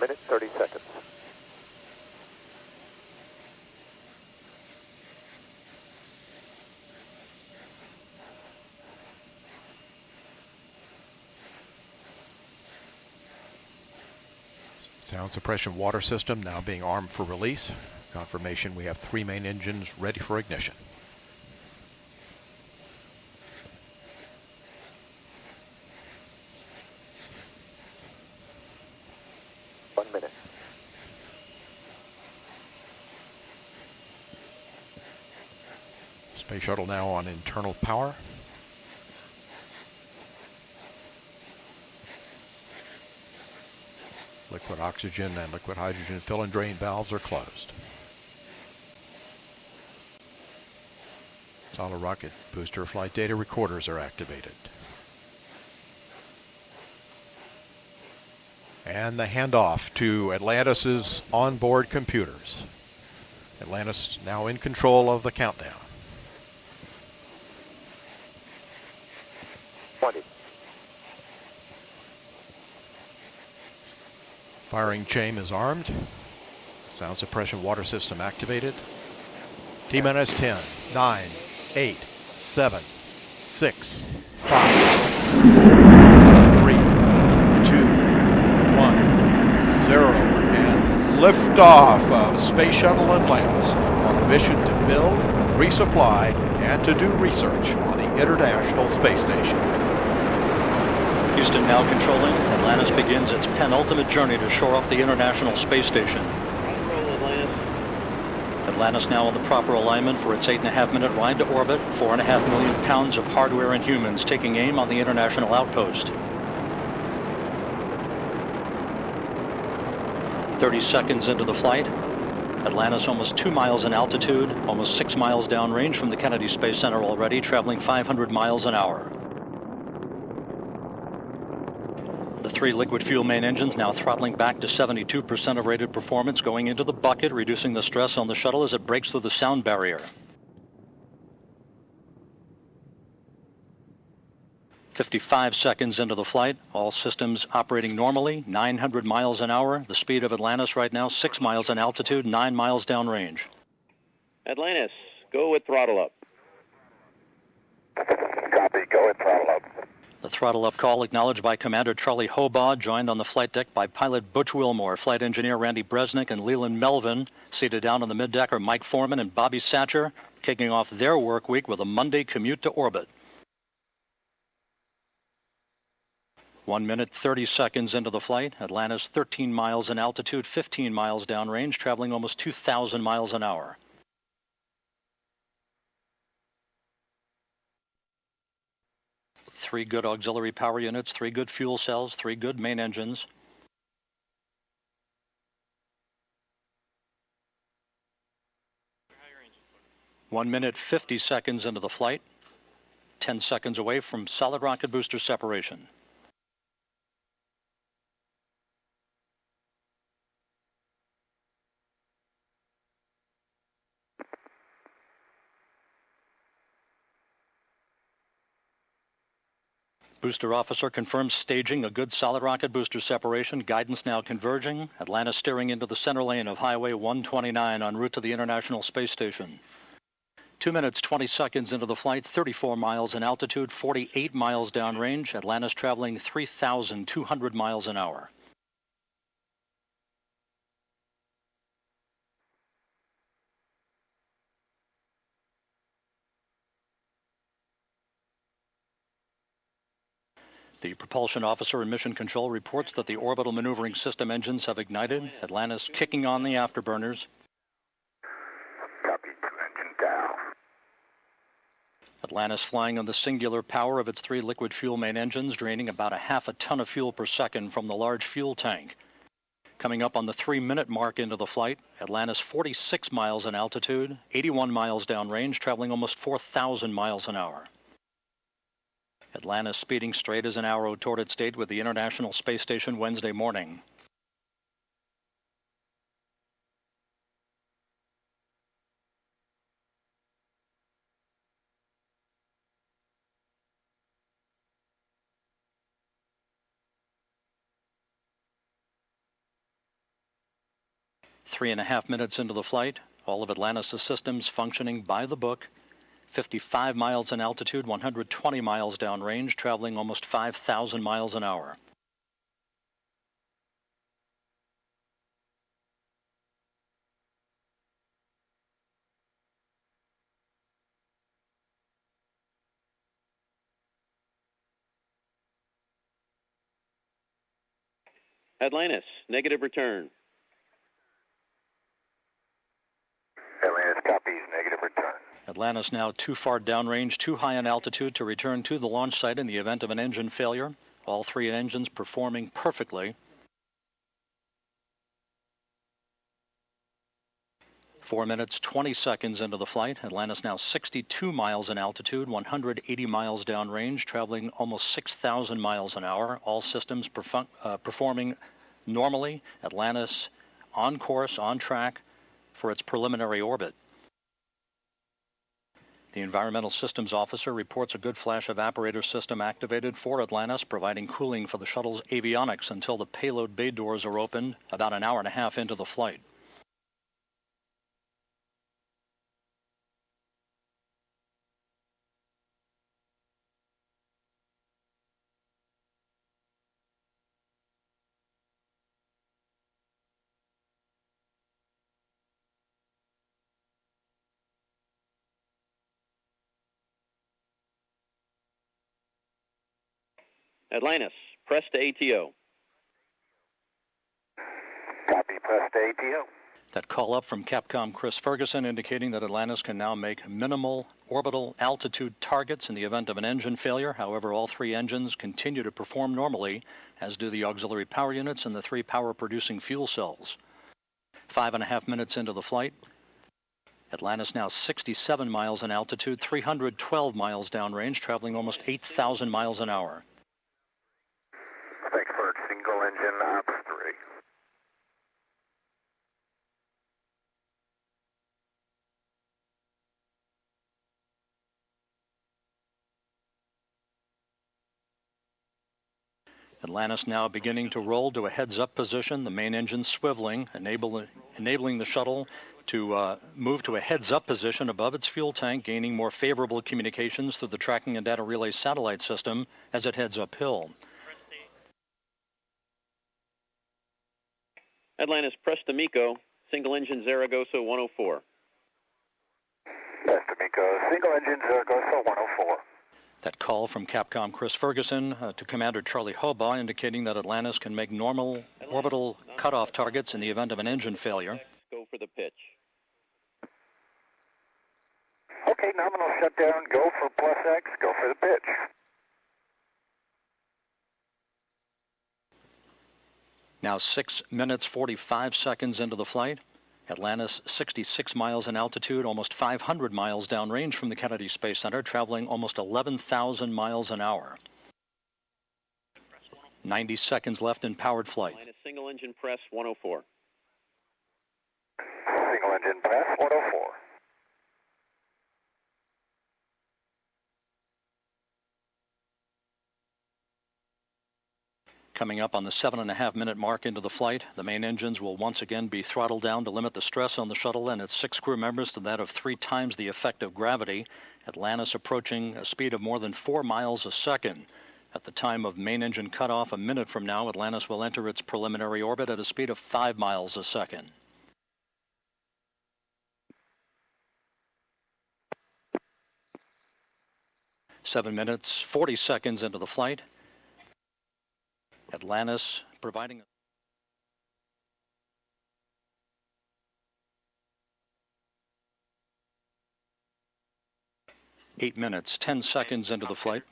minute, 30 seconds. Sound suppression water system now being armed for release. Confirmation we have 3 main engines ready for ignition. Space Shuttle now on internal power. Liquid oxygen and liquid hydrogen fill and drain valves are closed. Solid rocket booster flight data recorders are activated. And the handoff to Atlantis' onboard computers. Atlantis now in control of the countdown. 20. Firing chain is armed. Sound suppression water system activated. T-minus 10, 9, 8, 7, 6, 5, 3, 2, 1, 0, and liftoff of Space Shuttle Atlantis on a mission to build, resupply, and to do research on the International Space Station. Houston now controlling. Atlantis begins its penultimate journey to shore up the International Space Station. Atlantis now in the proper alignment for its 8.5-minute ride to orbit. 4.5 million pounds of hardware and humans taking aim on the International Outpost. 30 seconds into the flight. Atlantis almost 2 miles in altitude, almost 6 miles downrange from the Kennedy Space Center already, traveling 500 miles an hour. The 3 liquid fuel main engines now throttling back to 72% of rated performance, going into the bucket, reducing the stress on the shuttle as it breaks through the sound barrier. 55 seconds into the flight, all systems operating normally, 900 miles an hour. The speed of Atlantis right now, 6 miles in altitude, 9 miles downrange. Atlantis, go with throttle up. Copy, go with throttle up. The throttle up call acknowledged by Commander Charlie Hobaugh, joined on the flight deck by pilot Butch Wilmore, flight engineer Randy Bresnick, and Leland Melvin. Seated down on the middeck are Mike Foreman and Bobby Satcher, kicking off their work week with a Monday commute to orbit. 1 minute, 30 seconds into the flight. Atlantis 13 miles in altitude, 15 miles downrange, traveling almost 2,000 miles an hour. Three good auxiliary power units, 3 good fuel cells, 3 good main engines. One minute, 50 seconds into the flight. 10 seconds away from solid rocket booster separation. Booster officer confirms staging a good solid rocket booster separation. Guidance now converging. Atlantis steering into the center lane of Highway 129 en route to the International Space Station. 2 minutes, 20 seconds into the flight, 34 miles in altitude, 48 miles downrange. Atlantis traveling 3,200 miles an hour. The propulsion officer in mission control reports that the orbital maneuvering system engines have ignited. Atlantis kicking on the afterburners. Copy, 2 engine down. Atlantis flying on the singular power of its 3 liquid fuel main engines, draining about a half a ton of fuel per second from the large fuel tank. Coming up on the 3-minute mark into the flight, Atlantis 46 miles in altitude, 81 miles downrange, traveling almost 4,000 miles an hour. Atlantis speeding straight as an arrow toward its date with the International Space Station Wednesday morning. 3.5 minutes into the flight, all of Atlantis' systems functioning by the book. 55 miles in altitude, 120 miles downrange, traveling almost 5,000 miles an hour. Atlantis, negative return. Atlantis copies, negative return. Atlantis now too far downrange, too high in altitude to return to the launch site in the event of an engine failure. All three engines performing perfectly. 4 minutes, 20 seconds into the flight. Atlantis now 62 miles in altitude, 180 miles downrange, traveling almost 6,000 miles an hour. All systems performing normally. Atlantis on course, on track for its preliminary orbit. The Environmental Systems Officer reports a good flash evaporator system activated for Atlantis, providing cooling for the shuttle's avionics until the payload bay doors are opened about an hour and a half into the flight. Atlantis, press to ATO. Copy, press to ATO. That call up from Capcom Chris Ferguson indicating that Atlantis can now make minimal orbital altitude targets in the event of an engine failure. However, all three engines continue to perform normally, as do the auxiliary power units and the three power-producing fuel cells. 5.5 minutes into the flight, Atlantis now 67 miles in altitude, 312 miles downrange, traveling almost 8,000 miles an hour. Thanks for single engine ops 3. Atlantis now beginning to roll to a heads-up position, the main engine swiveling, enabling the shuttle to move to a heads-up position above its fuel tank, gaining more favorable communications through the tracking and data relay satellite system as it heads uphill. Atlantis, press to MECO, single engine Zaragoza 104. Press to MECO, single engine Zaragoza 104. That call from Capcom Chris Ferguson to Commander Charlie Hobaugh indicating that Atlantis can make normal orbital cutoff targets in the event of an engine failure. Go for the pitch. Okay, nominal shutdown, go for plus X, go for the pitch. Now 6 minutes, 45 seconds into the flight. Atlantis 66 miles in altitude, almost 500 miles downrange from the Kennedy Space Center, traveling almost 11,000 miles an hour. 90 seconds left in powered flight. Atlantis, single engine press 104. Single engine press 104. Coming up on the 7.5 minute mark into the flight, the main engines will once again be throttled down to limit the stress on the shuttle and its 6 crew members to that of 3 times the effect of gravity. Atlantis approaching a speed of more than 4 miles a second. At the time of main engine cutoff, a minute from now, Atlantis will enter its preliminary orbit at a speed of 5 miles a second. Seven minutes, 40 seconds into the flight. Atlantis providing 8 minutes, 10 seconds into the flight.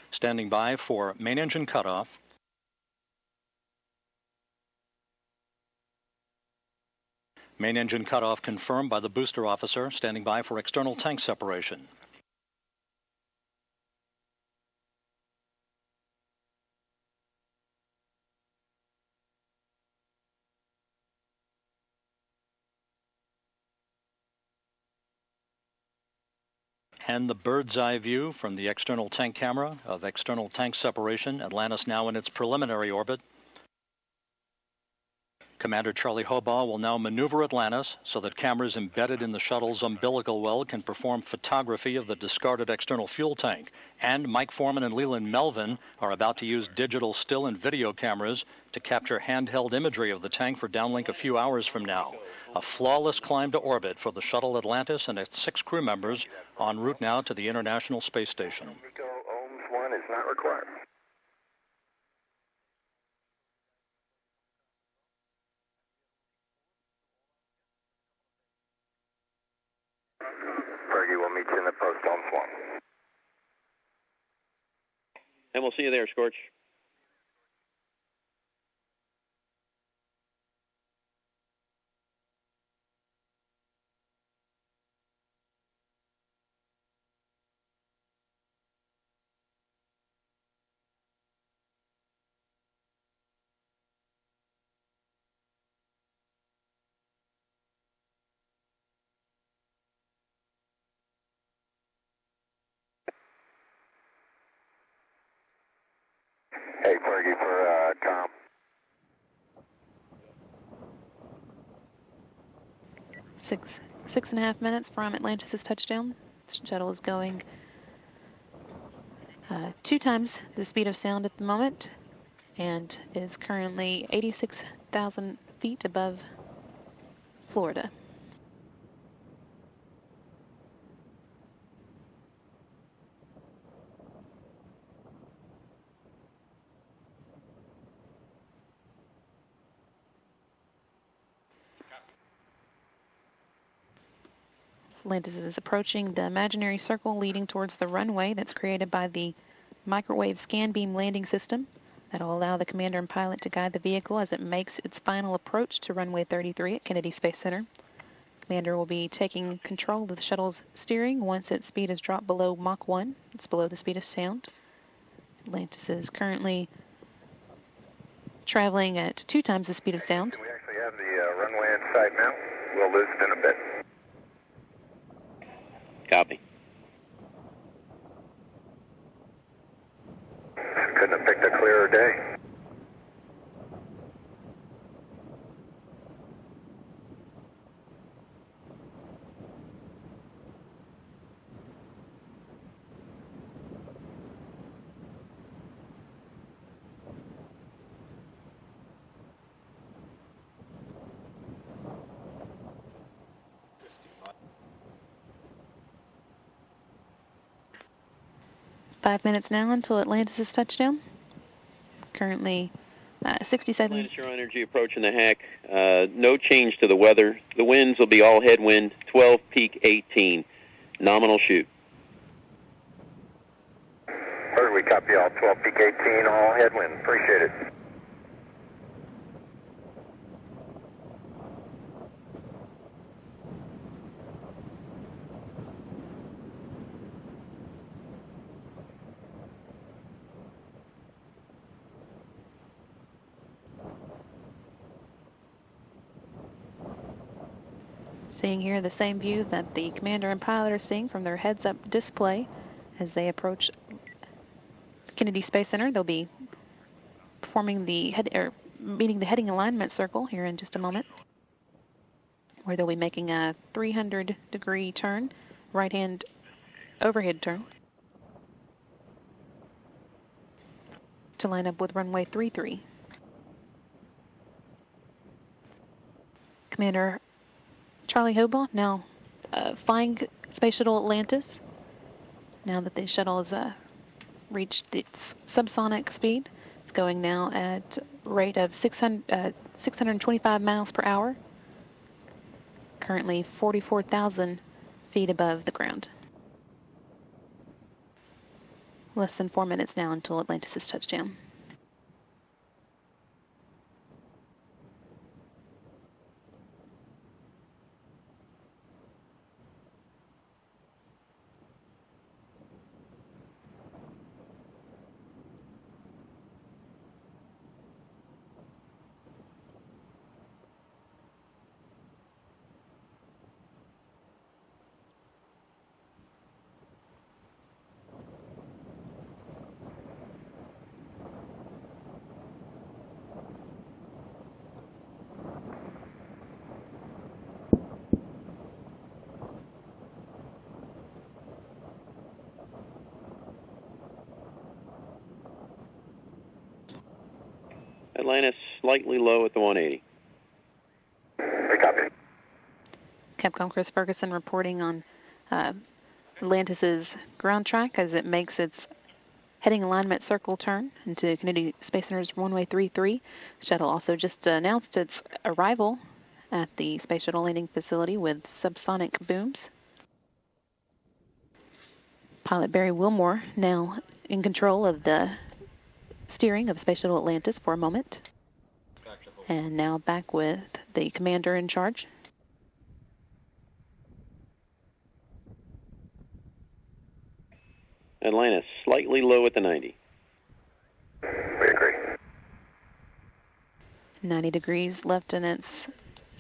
Standing by for main engine cutoff. Main engine cutoff confirmed by the booster officer, standing by for external tank separation. and the bird's eye view from the external tank camera of external tank separation. Atlantis now in its preliminary orbit. Commander Charlie Hobaugh will now maneuver Atlantis so that cameras embedded in the shuttle's umbilical well can perform photography of the discarded external fuel tank. And Mike Foreman and Leland Melvin are about to use digital still and video cameras to capture handheld imagery of the tank for downlink a few hours from now. A flawless climb to orbit for the shuttle Atlantis and its 6 crew members en route now to the International Space Station. MECO OHMS 1 is not required. Fergie will meet you in the post OHMS 1. And we'll see you there, Scorch. Hey, Fergie, for Tom. Six and a half minutes from Atlantis' touchdown. The shuttle is going 2 times the speed of sound at the moment and is currently 86,000 feet above Florida. Atlantis is approaching the imaginary circle leading towards the runway that's created by the microwave scan beam landing system that will allow the commander and pilot to guide the vehicle as it makes its final approach to runway 33 at Kennedy Space Center. Commander will be taking control of the shuttle's steering once its speed is dropped below Mach 1. It's below the speed of sound. Atlantis is currently traveling at 2 times the speed of sound. We actually have the runway in sight now. We'll lose it in a bit. Copy. Couldn't have picked a clearer day. Five minutes now until Atlantis' touchdown. Currently 67. Atlantis, you're on energy approaching the hack. No change to the weather. The winds will be all headwind, 12, peak 18. Nominal shoot. Heard we copy all 12, peak 18, all headwind. Appreciate it. Seeing here the same view that the commander and pilot are seeing from their heads-up display as they approach Kennedy Space Center. They'll be performing meeting the heading alignment circle here in just a moment, where they'll be making a 300-degree turn, right-hand overhead turn, to line up with runway 33. Commander Charlie Hobaugh now flying Space Shuttle Atlantis. Now that the shuttle has reached its subsonic speed, it's going now at a rate of 625 miles per hour. Currently 44,000 feet above the ground. Less than 4 minutes now until Atlantis' touchdown. Atlantis slightly low at the 180. Copy. Capcom Chris Ferguson reporting on Atlantis's ground track as it makes its heading alignment circle turn into Kennedy Space Center's runway 33. Shuttle also just announced its arrival at the Space Shuttle landing facility with subsonic booms. Pilot Barry Wilmore now in control of the steering of Space Shuttle Atlantis for a moment. And now back with the commander in charge. Atlantis slightly low at the 90. We agree. 90 degrees left in its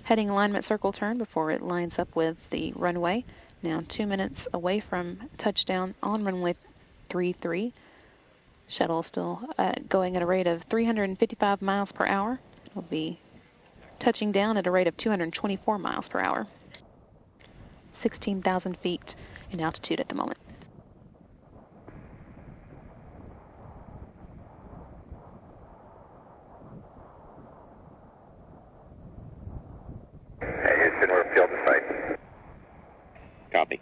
heading alignment circle turn before it lines up with the runway. Now 2 minutes away from touchdown on runway 33. Shuttle still going at a rate of 355 miles per hour. It'll be touching down at a rate of 224 miles per hour. 16,000 feet in altitude at the moment. Houston, we're field to sight. Copy.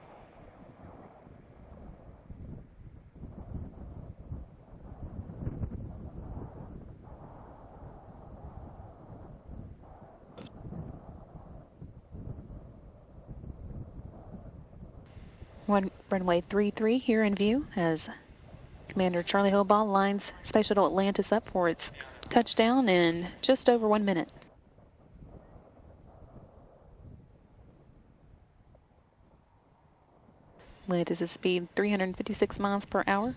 Runway 33 here in view as Commander Charlie Hobaugh lines Space Shuttle Atlantis up for its touchdown in just over 1 minute. Atlantis' speed 356 miles per hour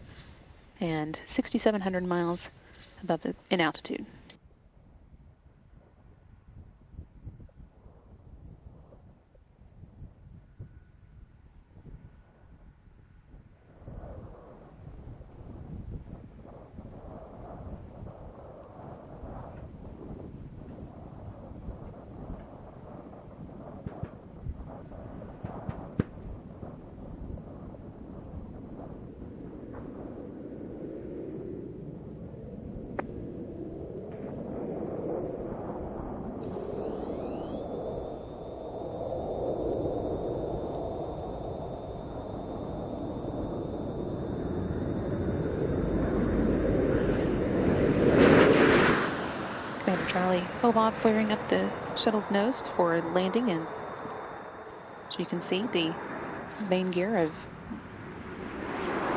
and 6,700 miles above in altitude. Charlie Hobaugh flaring up the shuttle's nose for landing, and as you can see, the main gear of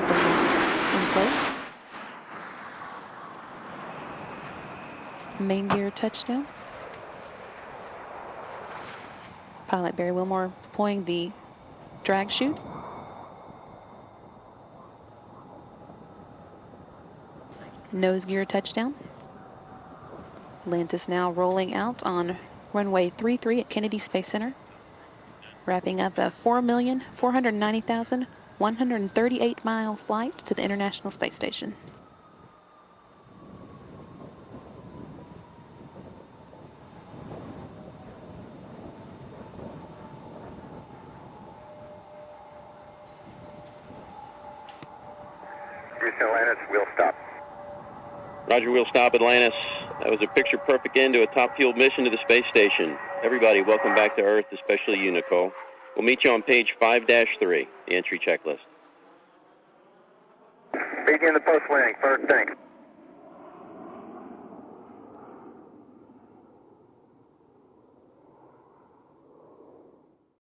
the launch in place. Main gear touchdown. Pilot Barry Wilmore deploying the drag chute. Nose gear touchdown. Atlantis now rolling out on runway 33 at Kennedy Space Center, wrapping up a 4,490,138 mile flight to the International Space Station. Houston, Atlantis, we'll stop. Roger, we'll stop Atlantis. That was a picture-perfect end to a top-fueled mission to the space station. Everybody, welcome back to Earth, especially you, Nicole. We'll meet you on page 5-3, the entry checklist. Begin the post landing. First, thanks.